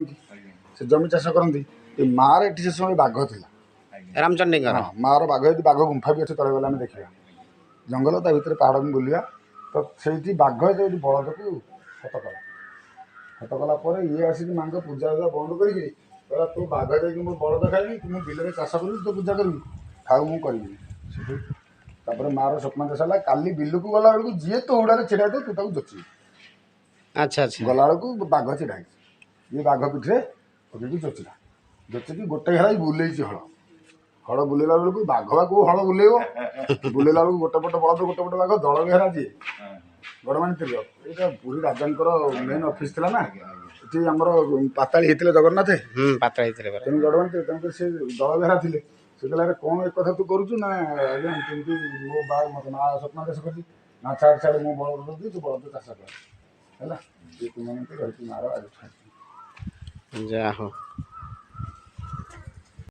से जमी चाष करती मार एटी से समय बाघ था रामचंडी हाँ मार बाघ ये बाघ गुंफा भी अच्छे तले गला देखा जंगल ता भर पहाड़ में बुलिया तो से बाघ जो बलद को हत कला ये आसिक माँ पूजा बंद कर तू बाघ जाकि मो बलद खाइबी तू मो बिल चाष करी तो पूजा करी खाऊ मुझे मार स्वप्न देश है काली बिल को गला बेलू जी तो उड़ा छिड़ा तू ताको जोची अच्छा अच्छा गला बेलू बाघ छिड़ा ये बाघ पिठे पकड़ जोचिला जोचिकी गोटे घेरा बुले हल हल बुलेला बेलू बाघ बा कौ हल बुलेब बुलेला बेलू गोटे पट बलद गोटे पट बाघ दल घेरा जी गड़मानी तीर्थ यहाँ पुरी राजा मेन ऑफिस थी ना ये आमर पाताली होते जगन्नाथ पातळा तेणु गड़मानी तीर्थ से दल घेरा थे से कहला कौन एक कथा तू करुचु ना आज्ञा केमती मो बा मत माँ स्वप्न देश कर ना छाड़ छाड़ मो बलद दी तू बलद चाष कर है ये तुम मार आज जा हो